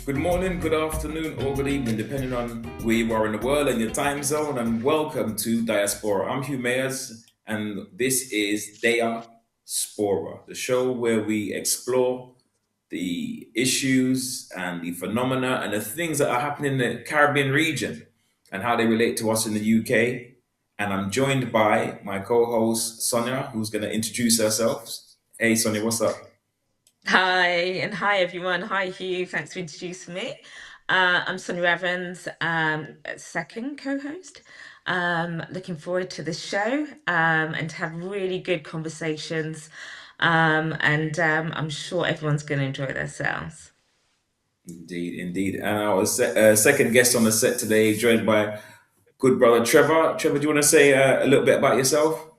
Good morning, good afternoon, or good evening, depending on where you are in the world and your time zone. And welcome to Diaspora. I'm Hugh, and this is DehYahSpora, the show where we explore the issues and the phenomena and the things that are happening in the Caribbean region and how they relate to us in the UK. And I'm joined by my co-host Sonia, who's going to introduce herself. Hey, Sonia, what's up? Hi, and hi everyone. Hi Hugh, thanks for introducing me. I'm Sonia Evans, second co-host. Looking forward to the show and to have really good conversations. I'm sure everyone's going to enjoy themselves. Indeed, indeed. And our second guest on the set today, joined by good brother Trevor. Trevor, do you want to say a little bit about yourself?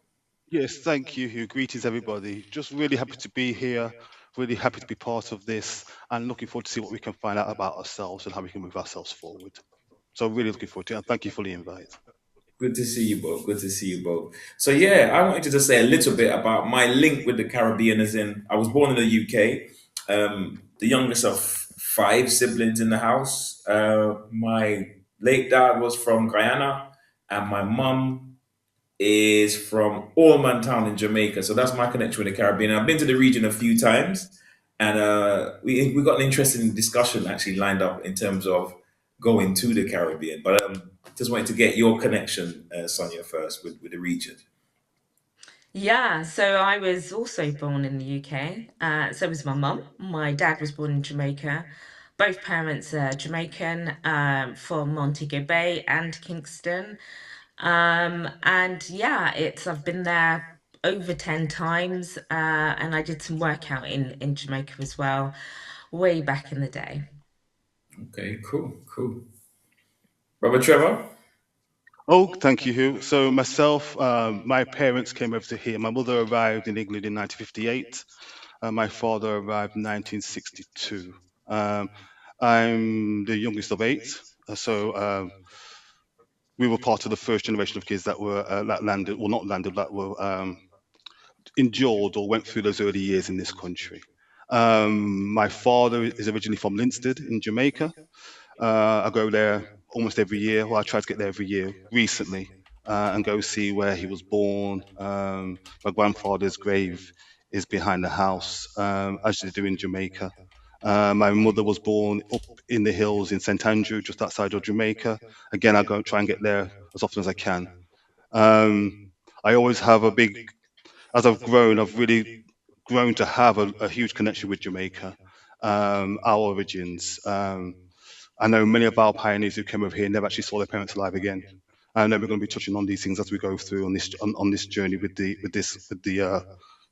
Yes, thank you, Hugh. Greetings, everybody. Just really happy to be here, really happy to be part of this, and looking forward to see what we can find out about ourselves and how we can move ourselves forward. So, really looking forward to it, and thank you for the invite. Good to see you both. Good to see you both. So yeah, I wanted to just say a little bit about my link with the Caribbean. As in, I was born in the UK, the youngest of five siblings in the house. My late dad was from Guyana, and my mum is from Allman Town in Jamaica. So that's my connection with the Caribbean. I've been to the region a few times, and we got an interesting discussion actually lined up in terms of going to the Caribbean. But just wanted to get your connection, Sonia, first with the region. Yeah, so I was also born in the UK. So was my mum. My dad was born in Jamaica. Both parents are Jamaican, from Montego Bay and Kingston. And yeah, it's I've been there over 10 times, and I did some work out in Jamaica as well, way back in the day. Okay, cool, cool. Brother Trevor. Oh, thank you, Hugh. So, myself, my parents came over to here. My mother arrived in England in 1958. My father arrived in 1962. Um, I'm the youngest of eight, so we were part of the first generation of kids that were that landed, well, not landed, that were endured or went through those early years in this country. My father is originally from Linstead in Jamaica. I go there almost every year. Well, I try to get there every year recently and go see where he was born. My grandfather's grave is behind the house, as they do in Jamaica. My mother was born up in the hills in St Andrew, just outside of Jamaica. Again, I go try and get there as often as I can. Um, I always have a big, as I've grown, I've really grown to have a huge connection with Jamaica, our origins. I know many of our pioneers who came over here never actually saw their parents alive again. I know we're going to be touching on these things as we go through on this journey with the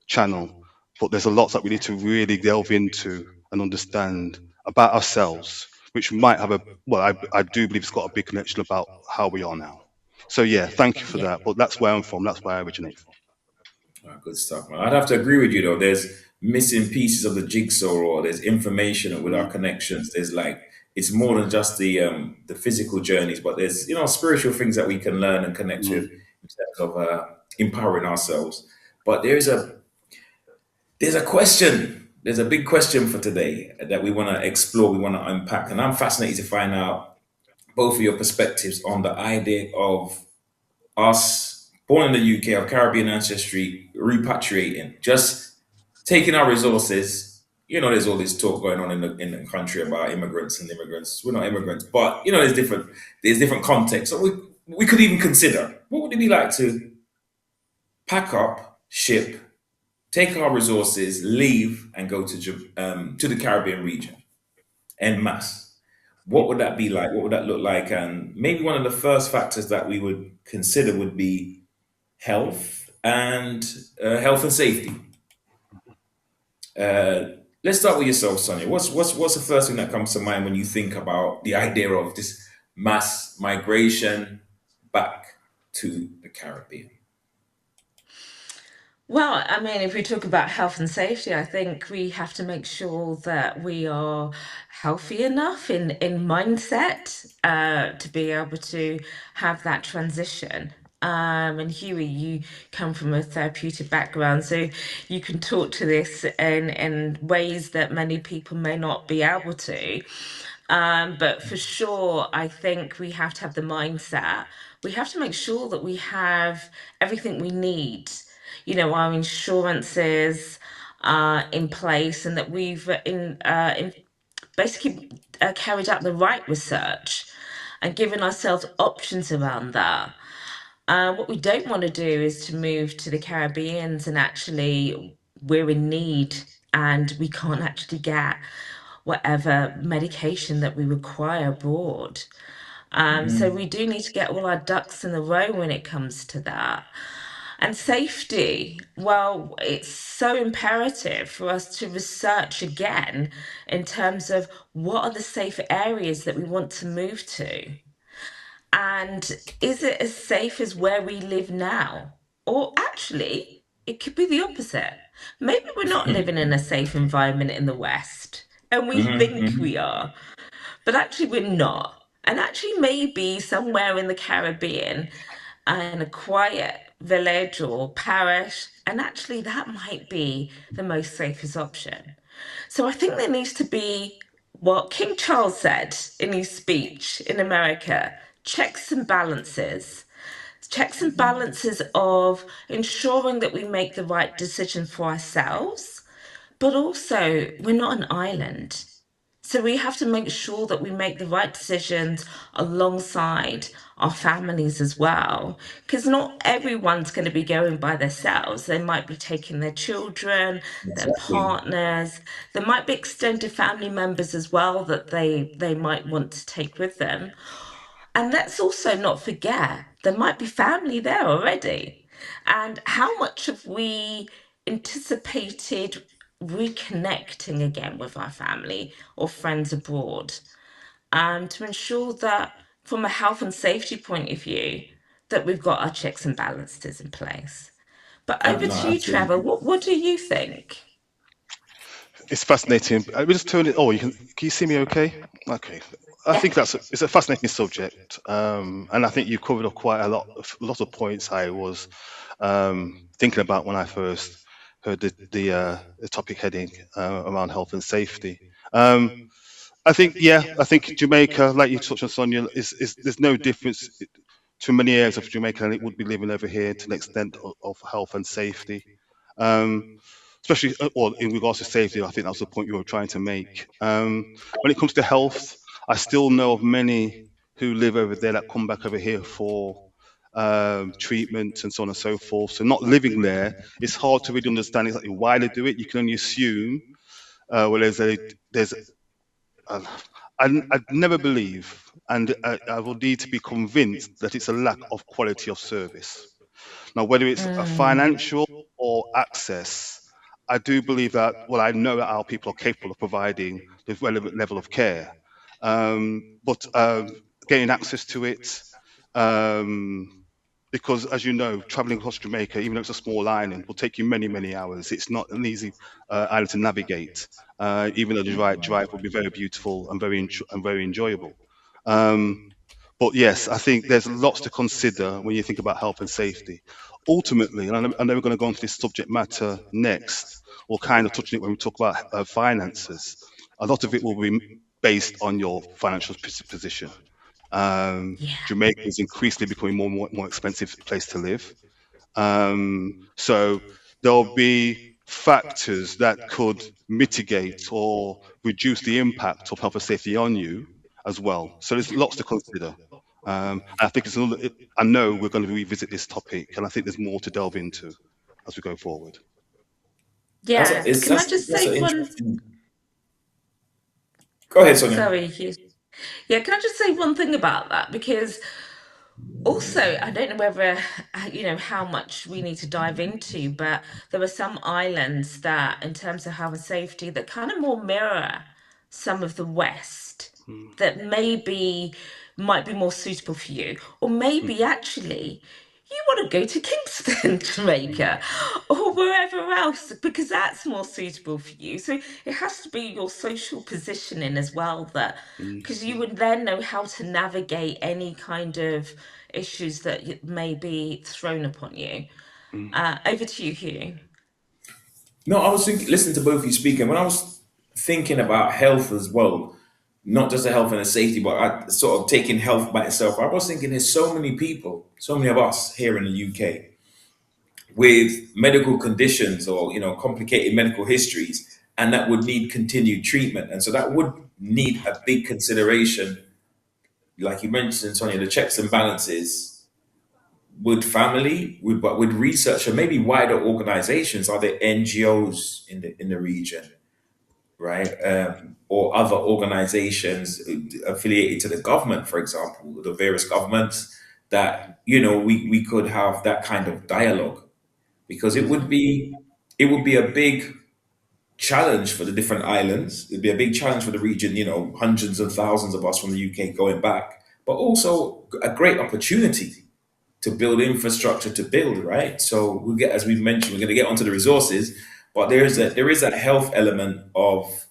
channel. But there's a lot that we need to really delve into and understand about ourselves, which might have I do believe it's got a big connection about how we are now. So yeah, thank you for Yeah. that. But that's where I'm from. That's where I originate from. Good stuff, man. I'd have to agree with you though. There's missing pieces of the jigsaw, or there's information with our Mm, connections. There's like it's more than just the physical journeys, but there's spiritual things that we can learn and connect with mm, in terms of empowering ourselves. But there's a question. There's a big question for today that we want to explore. We want to unpack, and I'm fascinated to find out both of your perspectives on the idea of us born in the UK of Caribbean ancestry repatriating, just taking our resources. There's all this talk going on in the country about immigrants and immigrants. We're not immigrants, but there's different contexts. So we could even consider what would it be like to pack up, ship, take our resources, leave, and go to the Caribbean region en masse. What would that be like? What would that look like? And maybe one of the first factors that we would consider would be health and safety. Let's start with yourself, Sonia. What's the first thing that comes to mind when you think about the idea of this mass migration back to the Caribbean? Well, I mean, if we talk about health and safety, I think we have to make sure that we are healthy enough in mindset to be able to have that transition. And Huey, you come from a therapeutic background, so you can talk to this in ways that many people may not be able to. But for sure, I think we have to have the mindset. We have to make sure that we have everything we need, our insurances in place, and that we've basically carried out the right research and given ourselves options around that. What we don't want to do is to move to the Caribbeans and actually we're in need and we can't actually get whatever medication that we require abroad. So we do need to get all our ducks in a row when it comes to that. And safety, well, it's so imperative for us to research again in terms of what are the safe areas that we want to move to. And is it as safe as where we live now? Or actually, it could be the opposite. Maybe we're not living in a safe environment in the West, and we think we are, but actually we're not. And actually, maybe somewhere in the Caribbean, in a quiet village or parish, and actually that might be the most safest option. So I think there needs to be what King Charles said in his speech in America: checks and balances. Checks and balances of ensuring that we make the right decision for ourselves, but also we're not an island. So we have to make sure that we make the right decisions alongside our families as well. Because not everyone's going to be going by themselves. They might be taking their children, their Exactly. partners. There might be extended family members as well that they might want to take with them. And let's also not forget, there might be family there already. And how much have we anticipated reconnecting again with our family or friends abroad? To ensure that, from a health and safety point of view, that we've got our checks and balances in place. But over No, to you, Trevor. absolutely. What do you think? It's fascinating. We just turn it. Oh, can you see me? Okay. Okay. I Yeah. think it's a fascinating subject, and I think you covered up quite a lot of points I was thinking about when I first heard the topic heading around health and safety. Um, I think Jamaica, like you touched on, Sonia, is there's no difference to many areas of Jamaica than it would be living over here to the extent of health and safety. Um, Especially well, in regards to safety, I think that's the point you were trying to make. When it comes to health, I still know of many who live over there that come back over here for treatment and so on and so forth. So not living there, it's hard to really understand exactly why they do it. You can only assume. Well, there's uh, I'd never believe, and I will need to be convinced that it's a lack of quality of service. Now, whether it's a Mm, financial or access, I do believe that, well, I know that our people are capable of providing the relevant level of care. But getting access to it, um, because as you know, traveling across Jamaica, even though it's a small island, will take you many, many hours. It's not an easy island to navigate, even though the drive will be very beautiful and very enjoyable. Um, but yes, I think there's lots to consider when you think about health and safety. Ultimately, and I know we're going to go into this subject matter next, or kind of touching it when we talk about finances. A lot of it will be based on your financial position. yeah. Jamaica is increasingly becoming more expensive place to live. So there'll be factors that could mitigate or reduce the impact of health and safety on you as well. So there's lots to consider. And I think I know we're going to revisit this topic, and I think there's more to delve into as we go forward. Yeah. Can I just That's say an one? interesting. Go ahead, Sonia. Sorry, Hugh. Yeah, can I just say one thing about that? Because also, I don't know whether, how much we need to dive into, but there are some islands that, in terms of health and safety, that kind of more mirror some of the West Mm, that maybe might be more suitable for you. Or mm, maybe actually you want to go to Kingston, Jamaica, or wherever else, because that's more suitable for you. So it has to be your social positioning as well, that mm, because you would then know how to navigate any kind of issues that may be thrown upon you. mm, Over to you, Hugh. No, I was listening to both of you speaking. When I was thinking about health as well, not just the health and the safety, but sort of taking health by itself. I was thinking there's so many people, so many of us here in the UK with medical conditions or complicated medical histories, and that would need continued treatment, and so that would need a big consideration, like you mentioned, Sonia, the checks and balances with family, with research, and maybe wider organizations. Are there NGOs in the region, right? Or other organizations affiliated to the government, for example, the various governments that we could have that kind of dialogue, because it would be a big challenge for the different islands. It'd be a big challenge for the region. Hundreds of thousands of us from the UK going back, but also a great opportunity to build infrastructure, to build, right. So we'll get, as we mentioned, we're going to get onto the resources, but there is a health element of,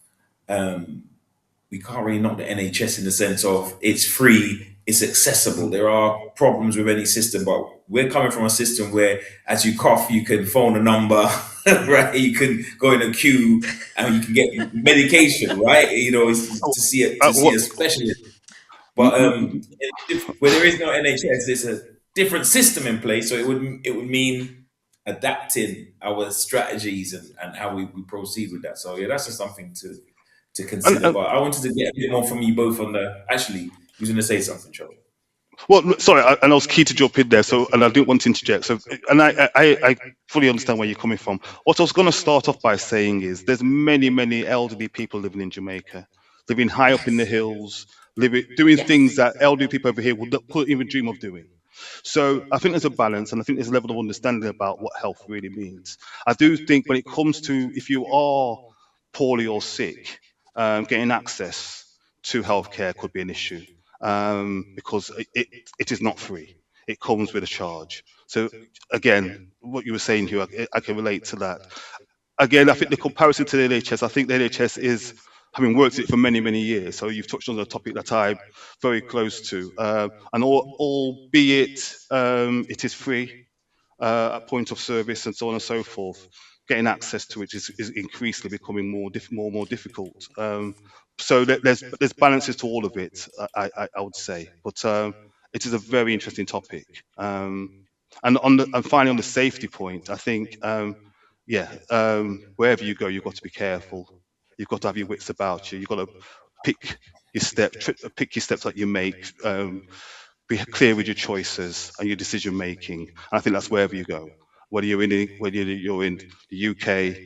we can't really knock the NHS in the sense of it's free, it's accessible. There are problems with any system, but we're coming from a system where, as you cough, you can phone a number, right? You can go in a queue and you can get medication, right? To see a specialist. But where there is no NHS, there's a different system in place, so it would mean adapting our strategies and how we proceed with that. So yeah, that's just something to consider. And But I wanted to get a bit more from you both on the. Actually, you was going to say something, Trevor. well, sorry, and I was keen to jump in there, so and I didn't want to interject. So, and I fully understand where you're coming from. What I was going to start off by saying is, there's many elderly people living in Jamaica, living high up in the Yes. hills, doing things Yes. that elderly people over here couldn't even dream of doing. So I think there's a balance, and I think there's a level of understanding about what health really means. I do think when it comes to, if you are poorly or sick, getting access to healthcare could be an issue, because it is not free. It comes with a charge. So again, what you were saying, Hugh, I can relate to that. Again, I think the comparison to the NHS, I think the NHS is, having worked it for many years. So you've touched on a topic that I'm very close to, and albeit it is free at point of service and so on and so forth, getting access to it is increasingly becoming more difficult. So there's balances to all of it, I would say, but it is a very interesting topic. And finally, on the safety point, I think, yeah, wherever you go, you've got to be careful. You've got to have your wits about you. You've got to pick pick your steps that you make. Be clear with your choices and your decision making. And I think that's wherever you go, whether you're in the UK,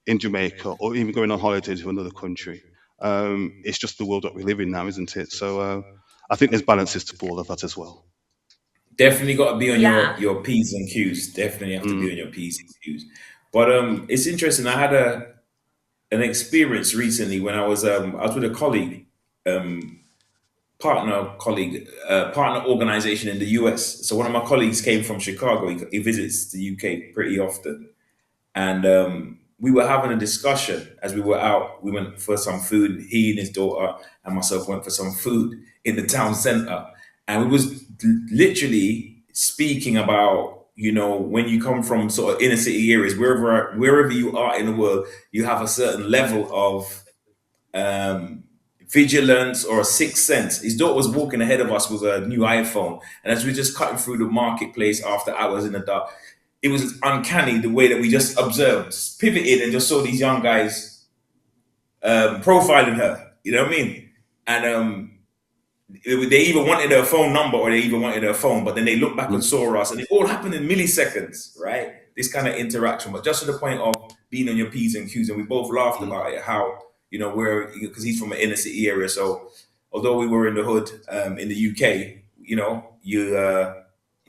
in Jamaica, or even going on holiday to another country. It's just the world that we live in now, isn't it? So I think there's balances to all of that as well. Definitely got to be on your Yeah. your P's and Q's. Definitely have to be Mm, on your P's and Q's. But it's interesting. I had an experience recently when I was with a colleague, um, partner organization in the US. So one of my colleagues came from Chicago. He visits the UK pretty often, and we were having a discussion as we were out. We went for some food. He and his daughter and myself went for some food in the town center, and we was literally speaking about, when you come from sort of inner city areas, wherever you are in the world, you have a certain level of um, vigilance or a sixth sense. His daughter was walking ahead of us with a new iPhone, and as we were just cutting through the marketplace after hours in the dark, it was uncanny the way that we just observed, pivoted, and just saw these young guys profiling her. You know what I mean? And they either wanted her phone number or they either wanted her phone, but then they looked back and mm, saw us, and it all happened in milliseconds, right? This kind of interaction, but just to the point of being on your P's and Q's, and we both laughed mm, about it. How we're, because he's from an inner city area, so although we were in the hood in the UK, you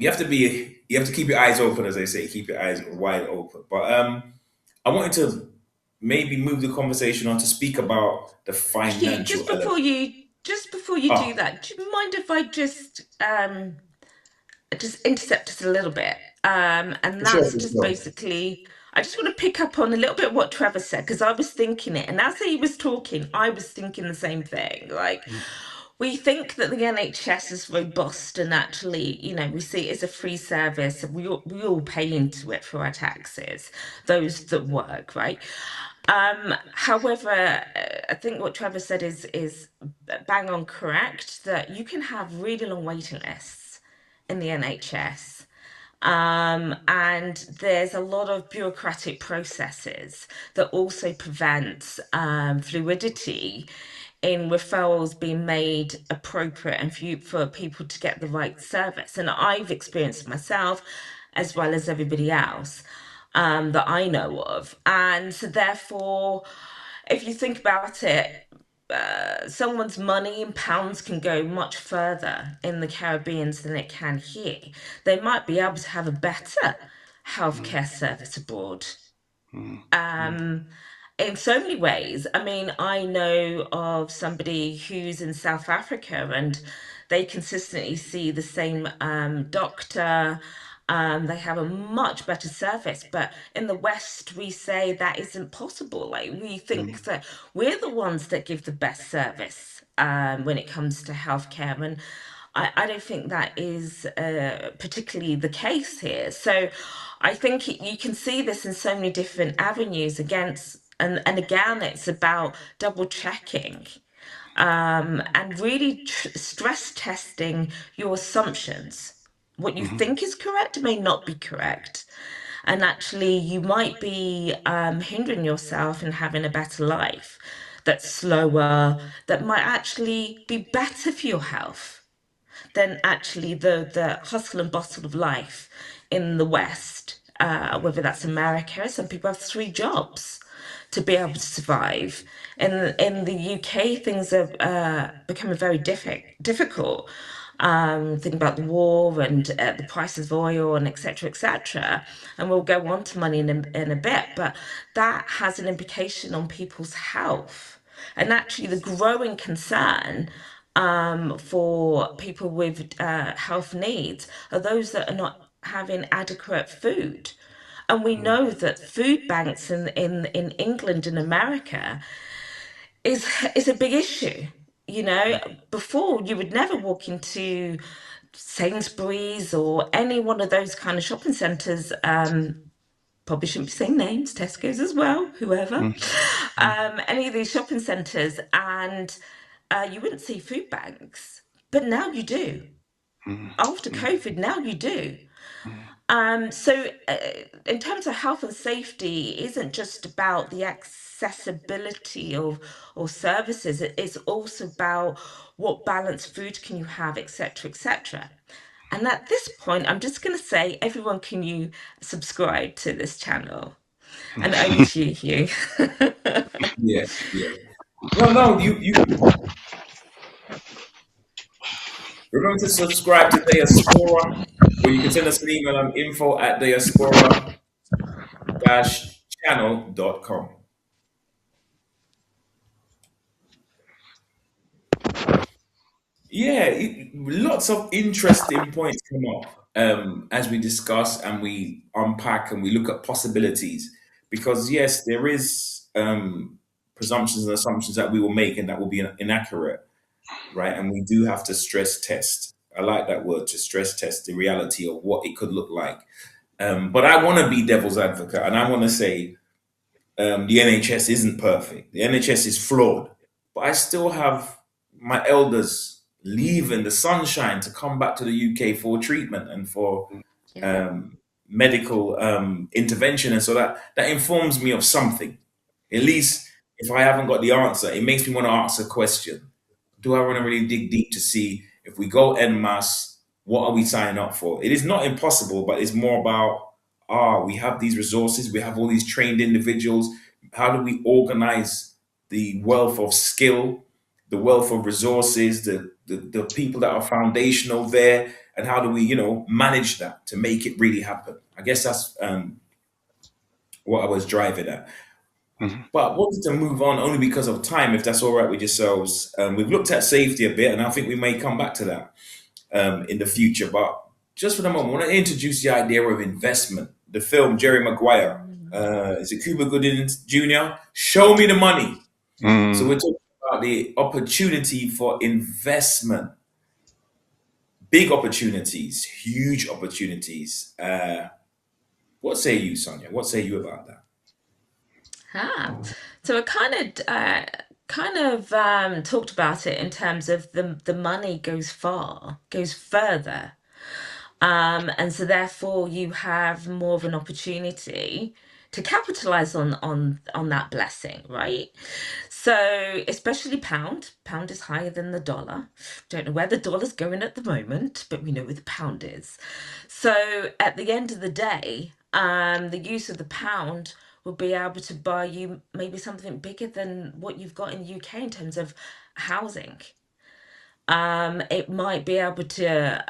have to keep your eyes open, as they say, keep your eyes wide open. But I wanted to maybe move the conversation on to speak about the Hugh, financial element. just before you do Ah, that, do you mind if I just intercept us a little bit? And for sure, that's for just sure. basically, I just want to pick up on a little bit what Trevor said, because I was thinking it, and as he was talking, I was thinking the same thing. Like, mm, We think that the NHS is robust and actually, we see it as a free service. We all pay into it for our taxes, those that work, right? However, I think what Trevor said is bang on correct, that you can have really long waiting lists in the NHS. And there's a lot of bureaucratic processes that also prevent fluidity in referrals being made appropriate and for people to get the right service. And I've experienced myself as well as everybody else that I know of. And so therefore, if you think about it, someone's money in pounds can go much further in the Caribbean than it can here. They might be able to have a better healthcare service abroad. In so many ways. I mean, I know of somebody who's in South Africa and they consistently see the same doctor. They have a much better service, but in the West, we say that isn't possible. Like, we think that we're the ones that give the best service when it comes to healthcare, and I don't think that is particularly the case here. So I think you can see this in so many different avenues against, and again, it's about double checking and really stress testing your assumptions. What you think is correct may not be correct. And actually, you might be hindering yourself in having a better life that's slower, that might actually be better for your health than actually the hustle and bustle of life in the West, whether that's America. Some people have 3 jobs to be able to survive. In the UK, things are becoming very difficult. Thinking about the war and the price of oil and etc. etc. And we'll go on to money in a bit, but that has an implication on people's health. And actually, the growing concern for people with health needs are those that are not having adequate food. And we know that food banks in England and America is a big issue. Before you would never walk into Sainsbury's or any one of those kind of shopping centres. Probably shouldn't be saying names, Tesco's as well, whoever. Any of these shopping centres, and you wouldn't see food banks, but now you do. After COVID, now you do. So in terms of health and safety, it isn't just about the accessibility of or services. It's also about what balanced food can you have, etc., etc. And at this point, I'm just going to say, everyone, can you subscribe to this channel? And over to you, Hugh. Yeah, yeah. No, you remember to subscribe to DehYahSpora, or you can send us an email on info@DehYahSpora-Channel.com. Yeah, lots of interesting points come up as we discuss and we unpack and we look at possibilities. Because yes, there is presumptions and assumptions that we will make and that will be inaccurate, right? And we do have to stress test. I like that word, to stress test the reality of what it could look like. But I want to be devil's advocate, and I want to say the NHS isn't perfect. The NHS is flawed, but I still have my elders leaving the sunshine to come back to the UK for treatment and for Yeah. medical intervention, and so that informs me of something. At least if I haven't got the answer, it makes me want to ask a question. Do I want to really dig deep to see if we go en masse, what are we signing up for? It is not impossible, but it's more about we have these resources, we have all these trained individuals. How do we organize the wealth of skill, the wealth of resources, the people that are foundational there, and how do we, manage that to make it really happen? I guess that's what I was driving at. But I wanted to move on only because of time, if that's all right with yourselves. We've looked at safety a bit, and I think we may come back to that in the future. But just for the moment, I want to introduce the idea of investment. The film Jerry Maguire, is it Cuba Gooding Jr.? Show me the money. So we're talking about the opportunity for investment, big opportunities, huge opportunities. What say you, Sonia? What say you about that? Ah, so I talked about it in terms of the money goes further. And so therefore you have more of an opportunity to capitalize on that blessing, right? So especially pound is higher than the dollar. Don't know where the dollar's going at the moment, but we know where the pound is. So at the end of the day, the use of the pound will be able to buy you maybe something bigger than what you've got in the UK in terms of housing. It might be able to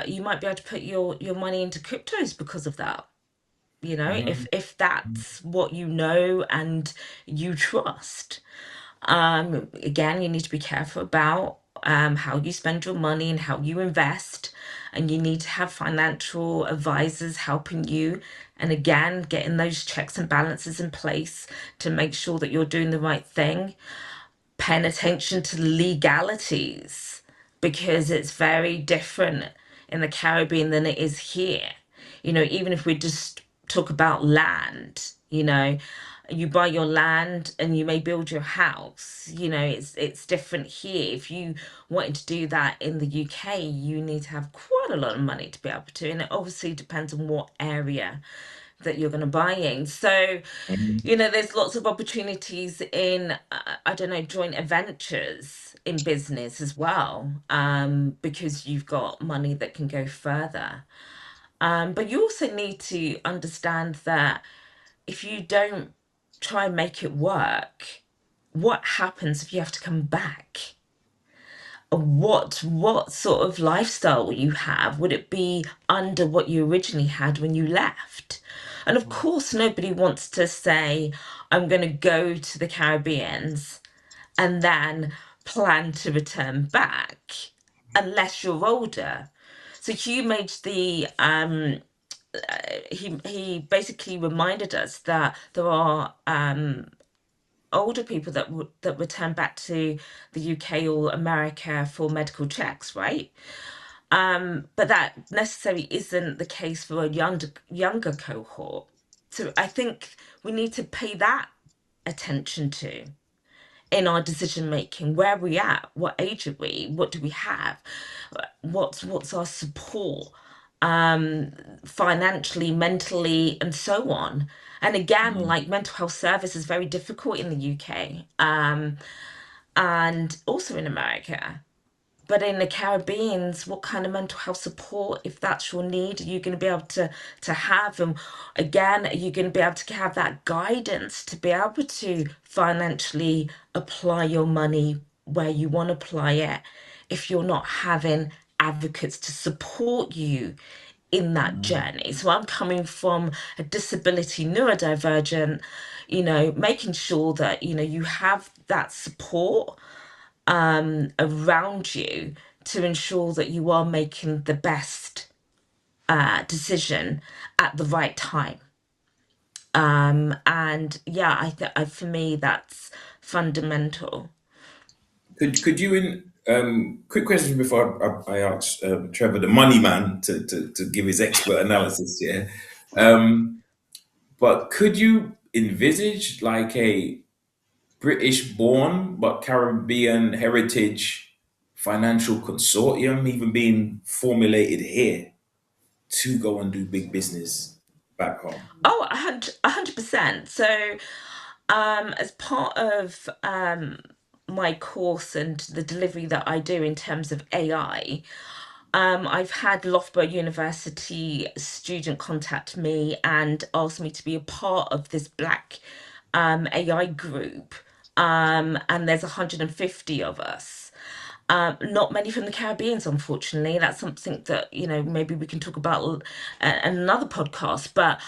you might be able to put your money into cryptos because of that. You know, Mhm. if that's what you know and you trust. Again, you need to be careful about how you spend your money and how you invest, and you need to have financial advisors helping you. And again, getting those checks and balances in place to make sure that you're doing the right thing, paying attention to legalities because it's very different in the Caribbean than it is here. You know, even if we just talk about land, you know, you buy your land and you may build your house. You know, it's different here. If you wanted to do that in the UK, you need to have quite a lot of money to be able to, and it obviously depends on what area that you're going to buy in. So Mhm. you know, there's lots of opportunities in, I don't know, joint ventures in business as well, because you've got money that can go further. But you also need to understand that if you don't try and make it work, what happens if you have to come back? What sort of lifestyle will you have? Would it be under what you originally had when you left? And of course, nobody wants to say, I'm going to go to the Caribbeans and then plan to return back unless you're older. So Hugh made the he basically reminded us that there are older people that return back to the UK or America for medical checks, right? But that necessarily isn't the case for a younger cohort. So I think we need to pay that attention to in our decision making. Where are we at? What age are we? What do we have? What's our support? Financially, mentally, and so on. And again, Mhm. like mental health service is very difficult in the UK, and also in America. But in the Caribbeans, what kind of mental health support, if that's your need, are you going to be able to have? And again, are you going to be able to have that guidance to be able to financially apply your money where you want to apply it if you're not having advocates to support you in that Mhm. journey? So I'm coming from a disability neurodivergent, you know, making sure that, you know, you have that support around you to ensure that you are making the best decision at the right time. And yeah, for me that's fundamental. Could you in quick question before I ask Trevor, the money man, to give his expert analysis here. Um, but could you envisage like a British born but Caribbean heritage financial consortium even being formulated here to go and do big business back home? Oh, 100%. So as part of my course and the delivery that I do in terms of AI, I've had Loughborough University student contact me and ask me to be a part of this Black AI group. And there's 150 of us. Not many from the Caribbeans, unfortunately. That's something that, you know, maybe we can talk about in another podcast. But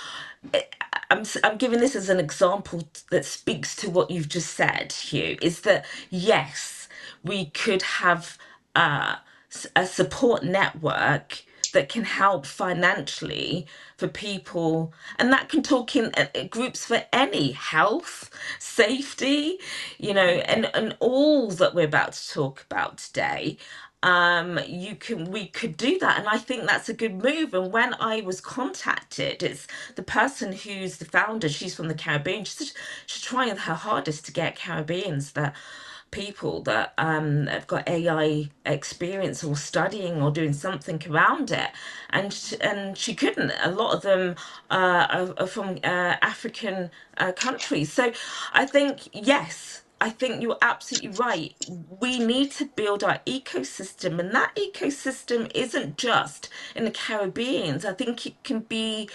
I'm giving this as an example that speaks to what you've just said, Hugh, is that yes, we could have a support network that can help financially for people, and that can talk in groups for any health, safety, and all that we're about to talk about today. We could do that, and I think that's a good move. And when I was contacted, it's the person who's the founder, she's from the Caribbean. She's trying her hardest to get Caribbeans, that people that have got AI experience or studying or doing something around it, and she couldn't. A lot of them are from African countries. So I think, yes, I think you're absolutely right. We need to build our ecosystem, and that ecosystem isn't just in the Caribbean. I think it can be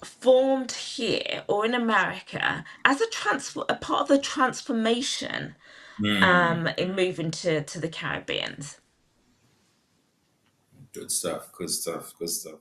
formed here or in America as a part of the transformation in moving to the Caribbean. Good stuff. Good stuff. Good stuff.